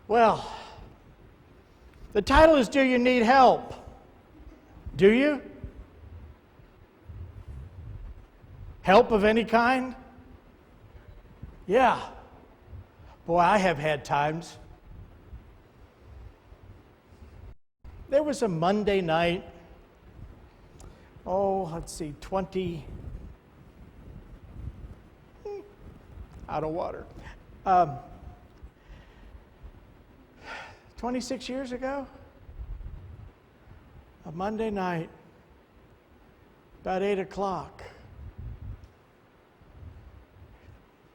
Well, the title is Do You Need Help? Do you? Help of any kind? Yeah. Boy, I have had times. There was a Monday night, let's see, 26 years ago, a Monday night, about 8 o'clock.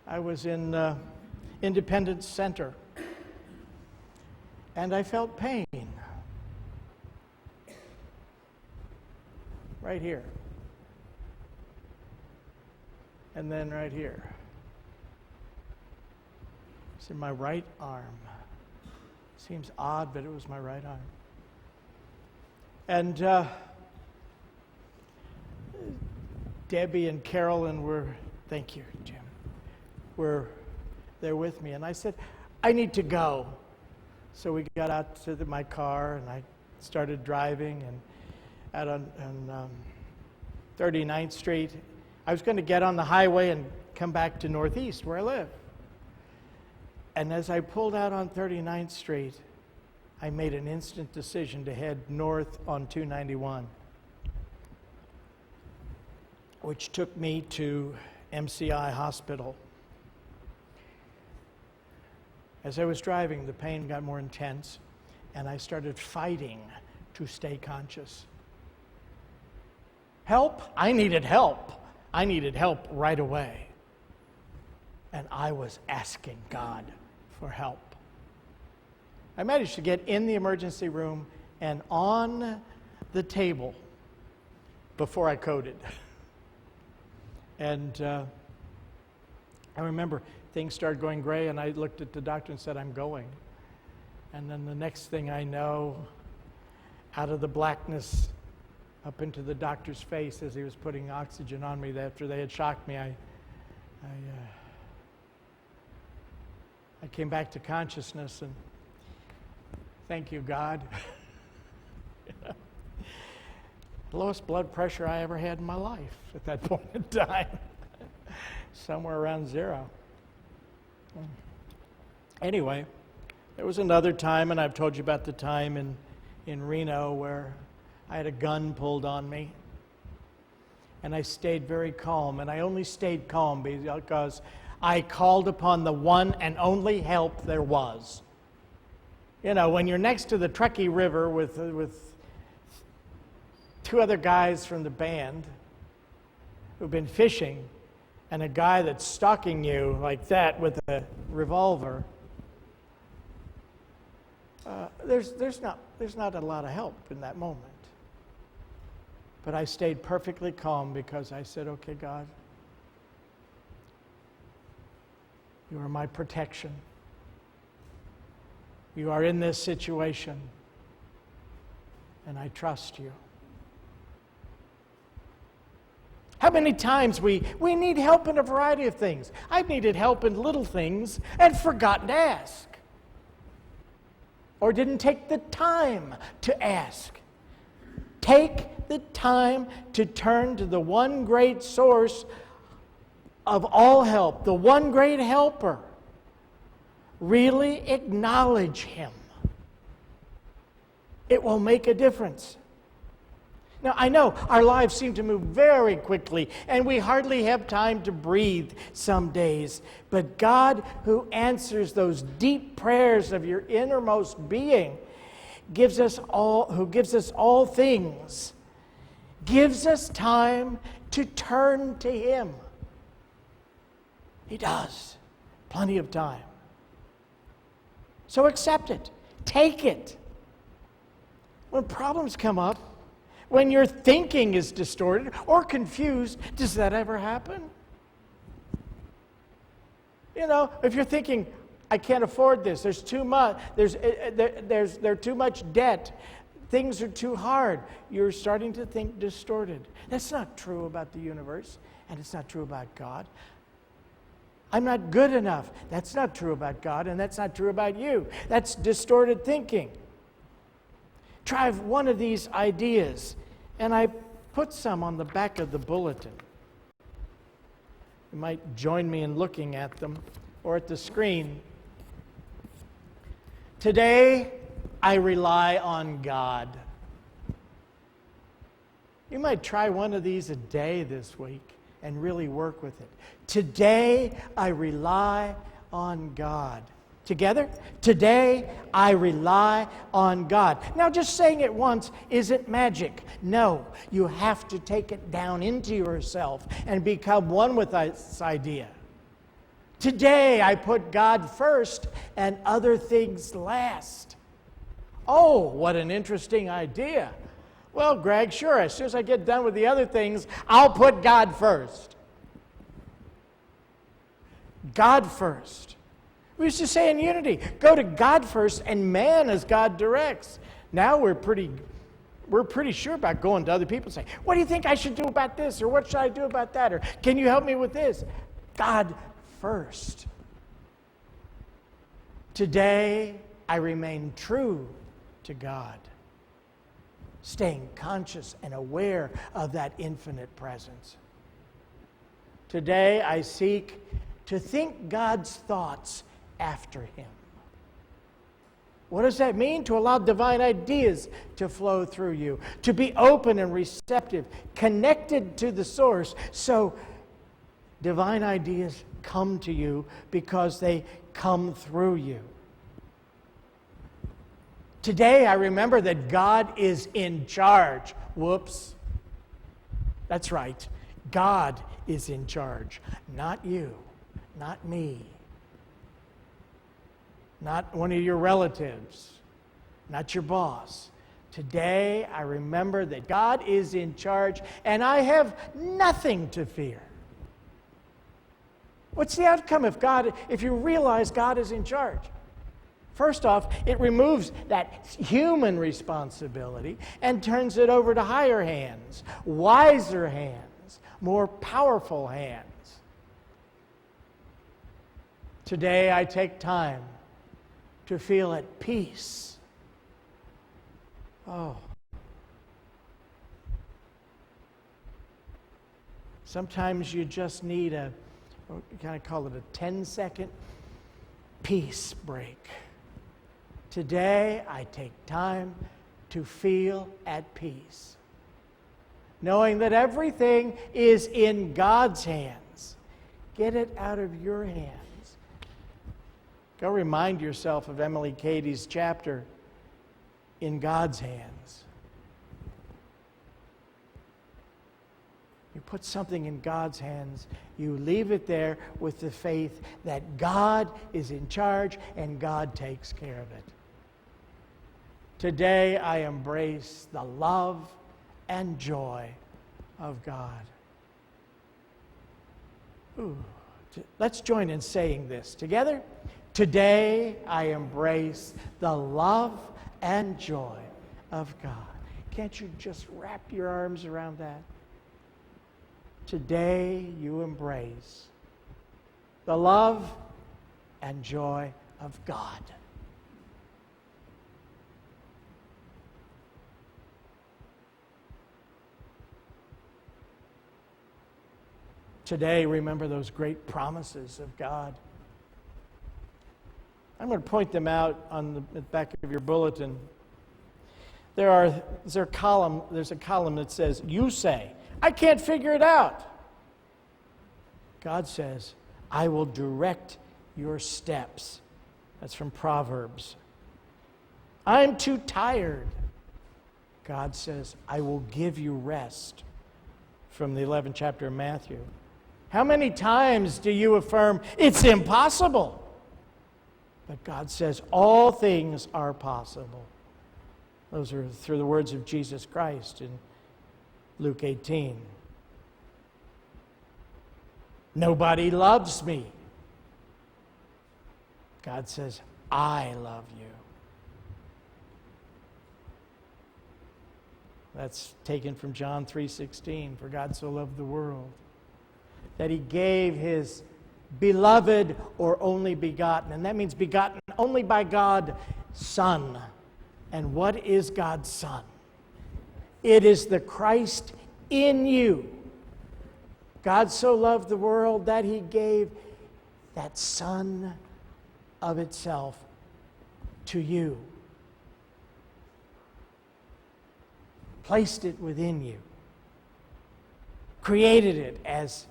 I was in Independence Center, and I felt pain right here, and then right here. It's in my right arm. Seems odd, but it was my right arm. And Debbie and Carolyn were, thank you, Jim, were there with me. And I said, I need to go. So we got out to my car, and I started driving, and out on 39th Street. I was going to get on the highway and come back to Northeast, where I live. And as I pulled out on 39th Street, I made an instant decision to head north on 291, which took me to MCI Hospital. As I was driving, the pain got more intense, and I started fighting to stay conscious. Help? I needed help. I needed help right away. And I was asking God for help. I managed to get in the emergency room and on the table before I coded. And I remember things started going gray, and I looked at the doctor and said, I'm going. And then the next thing I know, out of the blackness, up into the doctor's face as he was putting oxygen on me after they had shocked me, I came back to consciousness, and thank you, God. Lowest blood pressure I ever had in my life at that point in time. Somewhere around 0. Anyway, there was another time, and I've told you about the time in Reno where I had a gun pulled on me. And I stayed very calm, and I only stayed calm because I called upon the one and only help there was. You know, when you're next to the Truckee River with 2 other guys from the band who've been fishing, and a guy that's stalking you like that with a revolver, there's not a lot of help in that moment. But I stayed perfectly calm because I said, okay, God, you are my protection. You are in this situation, and I trust you. How many times we need help in a variety of things. I've needed help in little things and forgotten to ask. Or didn't take the time to ask. Take the time to turn to the one great source of all help, the one great helper. Really acknowledge him. It will make a difference. Now, I know our lives seem to move very quickly, and we hardly have time to breathe some days. But God, who answers those deep prayers of your innermost being, who gives us all things, gives us time to turn to him. He does. Plenty of time. So accept it. Take it. When problems come up, when your thinking is distorted or confused, does that ever happen? You know, if you're thinking, I can't afford this, there's too much, there's too much debt, things are too hard, you're starting to think distorted. That's not true about the universe, and it's not true about God. I'm not good enough. That's not true about God, and that's not true about you. That's distorted thinking. Try one of these ideas, and I put some on the back of the bulletin. You might join me in looking at them or at the screen. Today, I rely on God. You might try one of these a day this week and really work with it. Today, I rely on God. Together? Today, I rely on God. Now, just saying it once isn't magic. No, you have to take it down into yourself and become one with this idea. Today, I put God first and other things last. Oh, what an interesting idea. Well, Greg, sure, as soon as I get done with the other things, I'll put God first. God first. We used to say in Unity, go to God first and man as God directs. Now we're pretty sure about going to other people and saying, what do you think I should do about this? Or what should I do about that? Or can you help me with this? God first. Today, I remain true to God, staying conscious and aware of that infinite presence. Today, I seek to think God's thoughts after Him. What does that mean? To allow divine ideas to flow through you, to be open and receptive, connected to the source, so divine ideas come to you because they come through you. Today, I remember that God is in charge. Whoops. That's right. God is in charge, not you. Not me. Not one of your relatives. Not your boss. Today, I remember that God is in charge and I have nothing to fear. What's the outcome if you realize God is in charge? First off, it removes that human responsibility and turns it over to higher hands, wiser hands, more powerful hands. Today, I take time to feel at peace. Oh. Sometimes you just need we kind of call it a 10-second peace break. Today, I take time to feel at peace, knowing that everything is in God's hands. Get it out of your hands. Go remind yourself of Emily Cady's chapter, In God's Hands. You put something in God's hands, you leave it there with the faith that God is in charge and God takes care of it. Today, I embrace the love and joy of God. Ooh. Let's join in saying this together. Today, I embrace the love and joy of God. Can't you just wrap your arms around that? Today, you embrace the love and joy of God. Today, remember those great promises of God. I'm going to point them out on the back of your bulletin. There's a column that says, you say, I can't figure it out. God says, I will direct your steps. That's from Proverbs. I'm too tired. God says, I will give you rest. From the 11th chapter of Matthew. How many times do you affirm, it's impossible? But God says, all things are possible. Those are through the words of Jesus Christ in Luke 18. Nobody loves me. God says, I love you. That's taken from John 3:16. For God so loved the world that He gave His beloved or only begotten. And that means begotten only by God, Son. And what is God's Son? It is the Christ in you. God so loved the world that he gave that Son of itself to you. Placed it within you. Created it as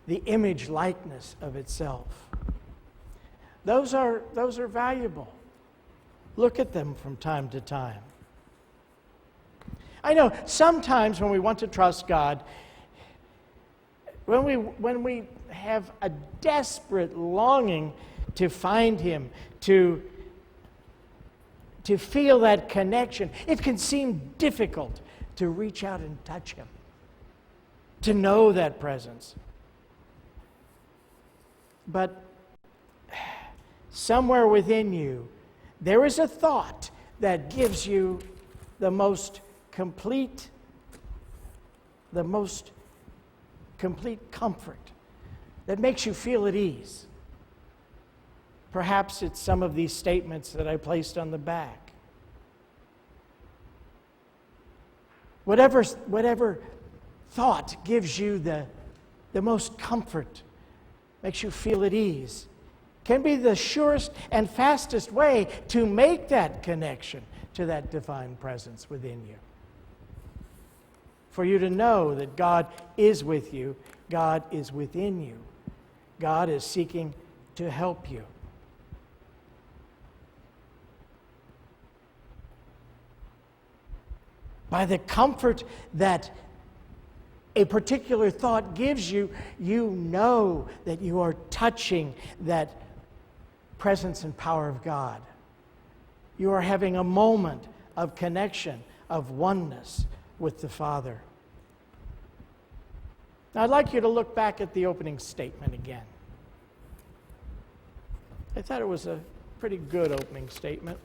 the image likeness of itself. Those are valuable. Look at them from time to time. I know sometimes when we want to trust God, when we have a desperate longing to find him, to feel that connection, it can seem difficult to reach out and touch him, to know that presence. But somewhere within you, there is a thought that gives you the most complete comfort, that makes you feel at ease. Perhaps it's some of these statements that I placed on the back. Whatever thought gives you the most comfort, makes you feel at ease, can be the surest and fastest way to make that connection to that divine presence within you. For you to know that God is with you, God is within you, God is seeking to help you. By the comfort that a particular thought gives you, you know that you are touching that presence and power of God. You are having a moment of connection, of oneness with the Father. Now, I'd like you to look back at the opening statement again. I thought it was a pretty good opening statement.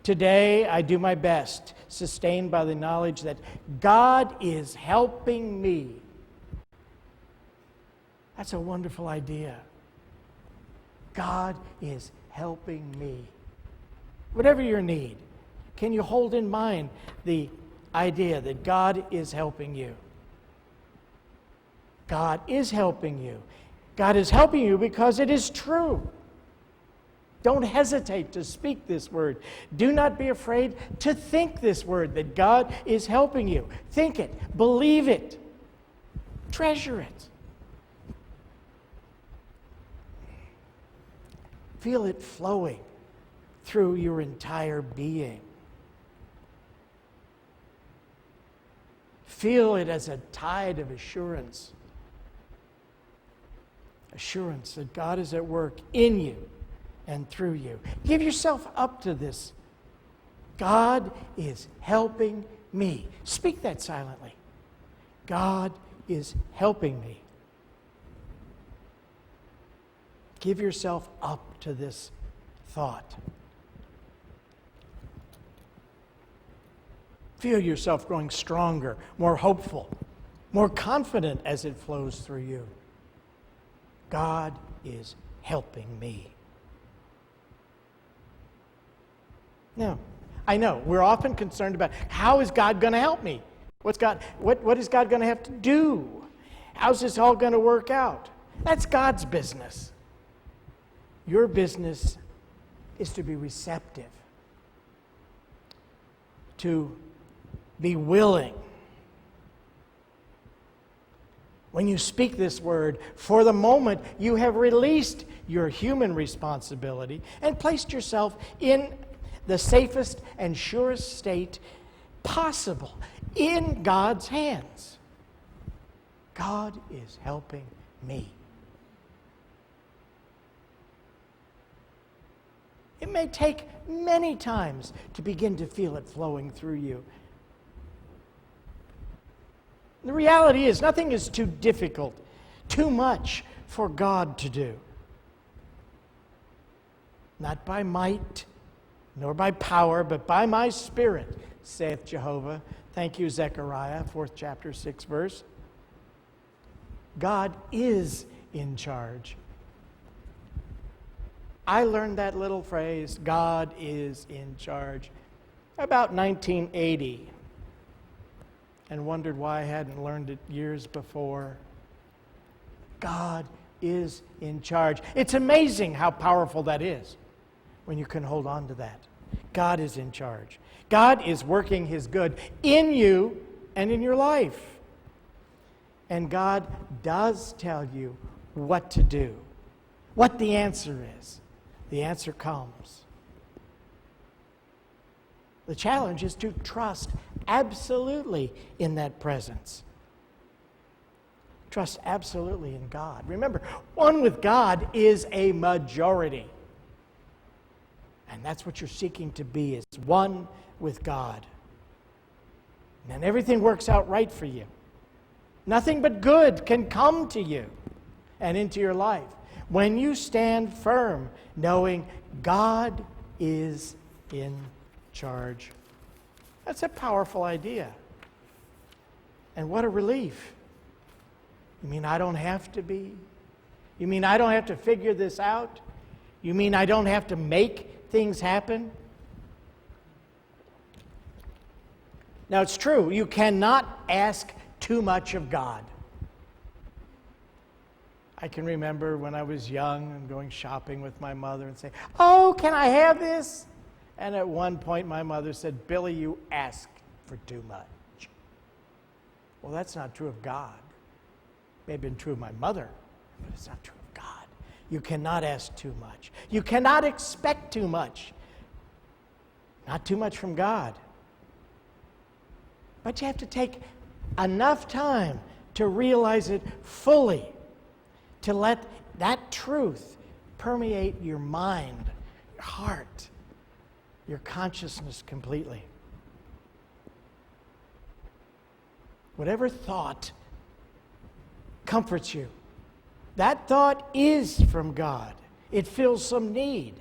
Today, I do my best, sustained by the knowledge that God is helping me. That's a wonderful idea. God is helping me. Whatever your need, can you hold in mind the idea that God is helping you? God is helping you. God is helping you because it is true. Don't hesitate to speak this word. Do not be afraid to think this word, that God is helping you. Think it. Believe it. Treasure it. Feel it flowing through your entire being. Feel it as a tide of assurance. Assurance that God is at work in you and through you. Give yourself up to this. God is helping me. Speak that silently. God is helping me. Give yourself up to this thought. Feel yourself growing stronger, more hopeful, more confident as it flows through you. God is helping me. Now, I know we're often concerned about how is God going to help me? What is God going to have to do? How's this all going to work out? That's God's business. Your business is to be receptive, to be willing. When you speak this word, for the moment, you have released your human responsibility and placed yourself in the safest and surest state possible, in God's hands. God is helping me. It may take many times to begin to feel it flowing through you. The reality is, nothing is too difficult, too much for God to do. Not by might, nor by power, but by my Spirit, saith Jehovah. Thank you, Zechariah, 4th chapter, 6th verse. God is in charge. I learned that little phrase, God is in charge, about 1980, and wondered why I hadn't learned it years before. God is in charge. It's amazing how powerful that is when you can hold on to that. God is in charge. God is working His good in you and in your life. And God does tell you what to do, what the answer is. The answer comes. The challenge is to trust absolutely in that presence. Trust absolutely in God. Remember, one with God is a majority. And that's what you're seeking to be, is one with God. And then everything works out right for you. Nothing but good can come to you and into your life when you stand firm, knowing God is in charge. That's a powerful idea. And what a relief. You mean I don't have to be? You mean I don't have to figure this out? You mean I don't have to make things happen? Now, it's true, you cannot ask too much of God. I can remember when I was young and going shopping with my mother and say, "Oh, can I have this?" And at one point my mother said, "Billy, you ask for too much." Well, that's not true of God. It may have been true of my mother, but it's not true of God. You cannot ask too much. You cannot expect too much. Not too much from God. But you have to take enough time to realize it fully, to let that truth permeate your mind, your heart, your consciousness completely. Whatever thought comforts you, that thought is from God. It fills some need.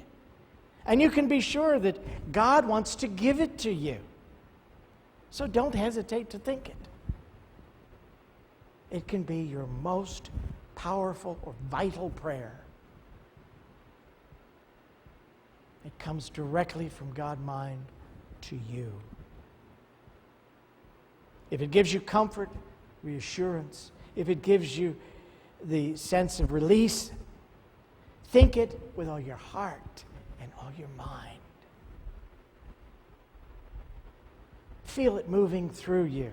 And you can be sure that God wants to give it to you. So don't hesitate to think it. It can be your most powerful or vital prayer. It comes directly from God's mind to you. If it gives you comfort, reassurance, if it gives you the sense of release, think it with all your heart and all your mind. Feel it moving through you.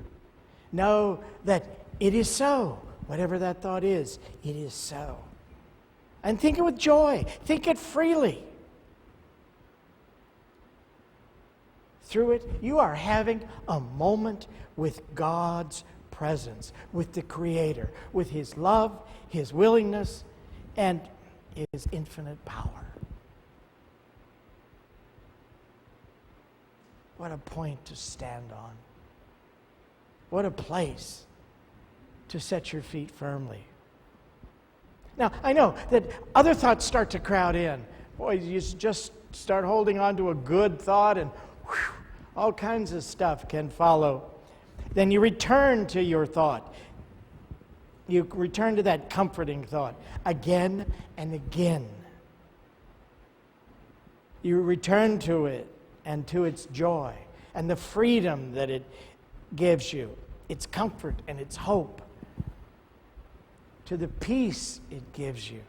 Know that it is so. Whatever that thought is, it is so. And think it with joy. Think it freely. Through it, you are having a moment with God's presence, with the Creator, with His love, His willingness, and His infinite power. What a point to stand on. What a place to set your feet firmly. Now, I know that other thoughts start to crowd in. Boy, you just start holding on to a good thought and whew, all kinds of stuff can follow. Then you return to your thought. You return to that comforting thought again and again. You return to it and to its joy and the freedom that it gives you, its comfort and its hope, to the peace it gives you.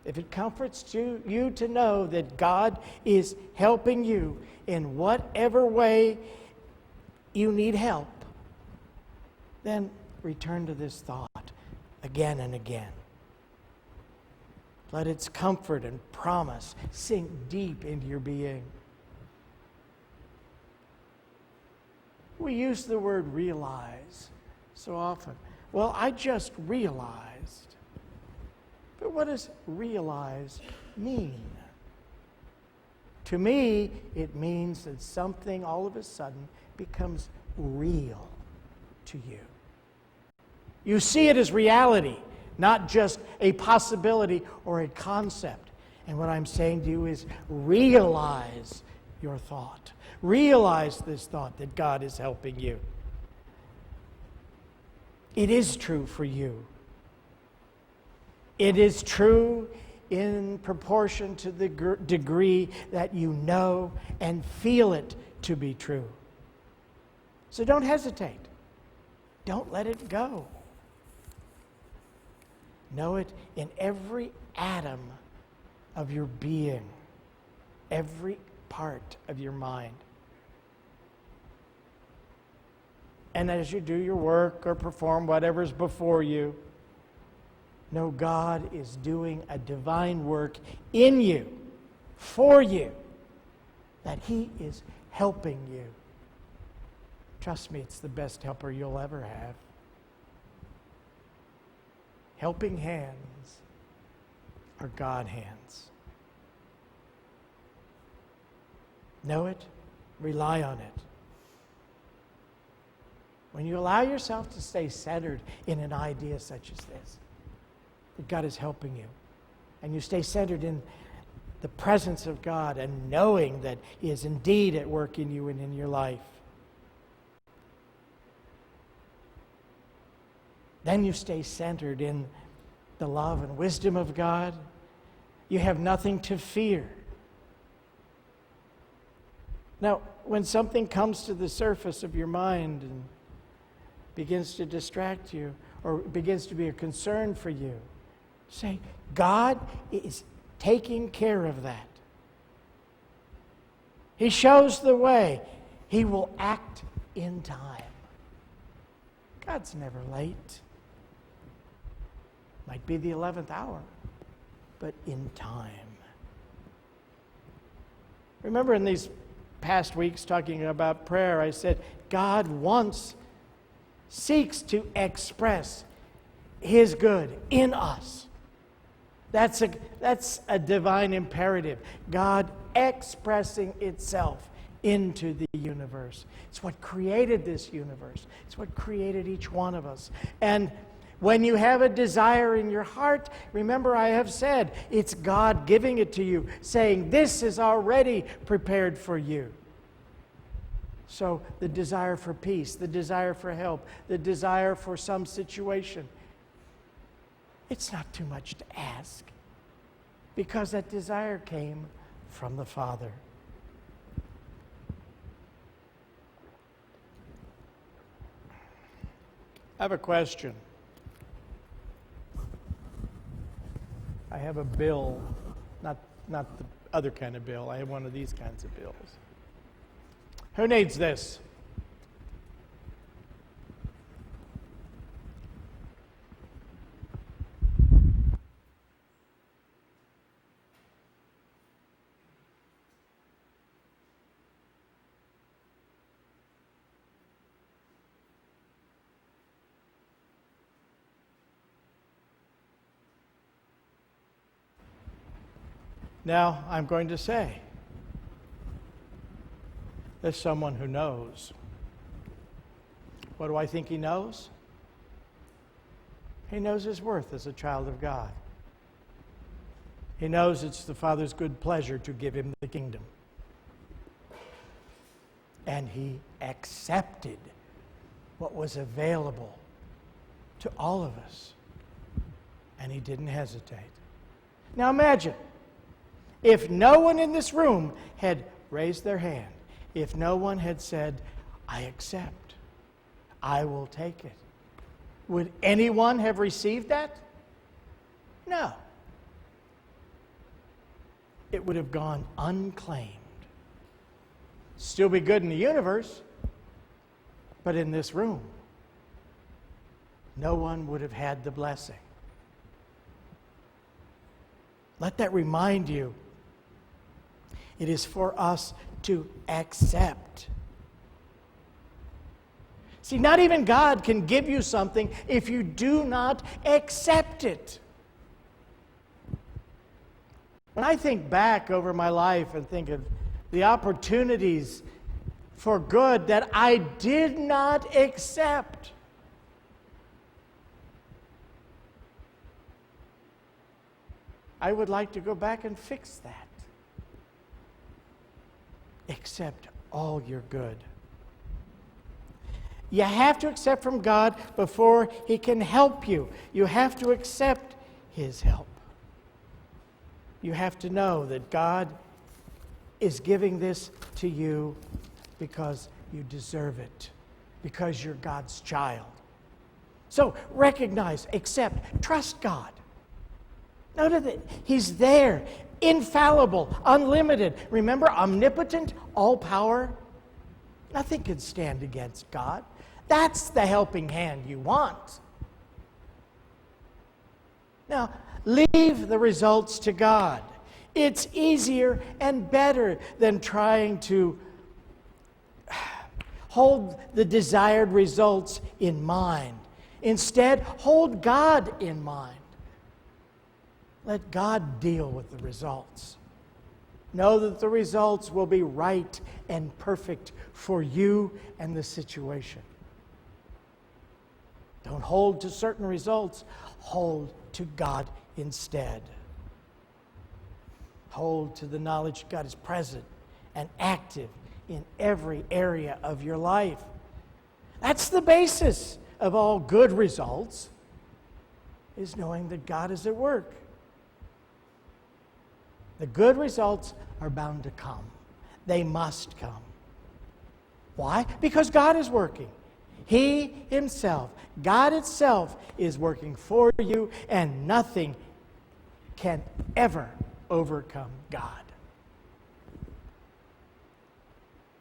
If it comforts you to know that God is helping you in whatever way you need help, then return to this thought again and again. Let its comfort and promise sink deep into your being. We use the word realize so often. Well, I just realized. But what does realize mean? To me, it means that something all of a sudden becomes real to you. You see it as reality, not just a possibility or a concept. And what I'm saying to you is realize your thought. Realize this thought that God is helping you. It is true for you. It is true in proportion to the degree that you know and feel it to be true. So don't hesitate. Don't let it go. Know it in every atom of your being, every part of your mind. And as you do your work or perform whatever's before you, know God is doing a divine work in you, for you, that He is helping you. Trust me, it's the best helper you'll ever have. Helping hands are God hands. Know it, rely on it. When you allow yourself to stay centered in an idea such as this, that God is helping you, and you stay centered in the presence of God and knowing that He is indeed at work in you and in your life, then you stay centered in the love and wisdom of God. You have nothing to fear. Now, when something comes to the surface of your mind and begins to distract you or begins to be a concern for you, say, God is taking care of that. He shows the way. He will act in time. God's never late. Might be the 11th hour, but in time. Remember in these past weeks talking about prayer, I said God seeks to express His good in us. That's a divine imperative. God expressing itself into the universe. It's what created this universe. It's what created each one of us. And when you have a desire in your heart, remember I have said, it's God giving it to you, saying, this is already prepared for you. So the desire for peace, the desire for help, the desire for some situation, it's not too much to ask, because that desire came from the Father. I have a question. I have a bill, not the other kind of bill. I have one of these kinds of bills. Who needs this? Now, I'm going to say, there's someone who knows. What do I think he knows? He knows his worth as a child of God. He knows it's the Father's good pleasure to give him the kingdom. And he accepted what was available to all of us. And he didn't hesitate. Now imagine, if no one in this room had raised their hand, if no one had said, I accept, I will take it, would anyone have received that? No. It would have gone unclaimed. Still be good in the universe, but in this room, no one would have had the blessing. Let that remind you, it is for us to accept. See, not even God can give you something if you do not accept it. When I think back over my life and think of the opportunities for good that I did not accept, I would like to go back and fix that. Accept all your good. You have to accept from God before He can help you. You have to accept His help. You have to know that God is giving this to you because you deserve it, because you're God's child. So recognize, accept, trust God. Know that He's there, infallible, unlimited. Remember, omnipotent, all power. Nothing can stand against God. That's the helping hand you want. Now, leave the results to God. It's easier and better than trying to hold the desired results in mind. Instead, hold God in mind. Let God deal with the results. Know that the results will be right and perfect for you and the situation. Don't hold to certain results. Hold to God instead. Hold to the knowledge God is present and active in every area of your life. That's the basis of all good results, is knowing that God is at work. The good results are bound to come. They must come. Why? Because God is working. He Himself, God itself, is working for you, and nothing can ever overcome God.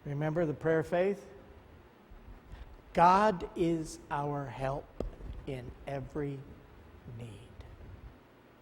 Remember the prayer of faith? God is our help in every need.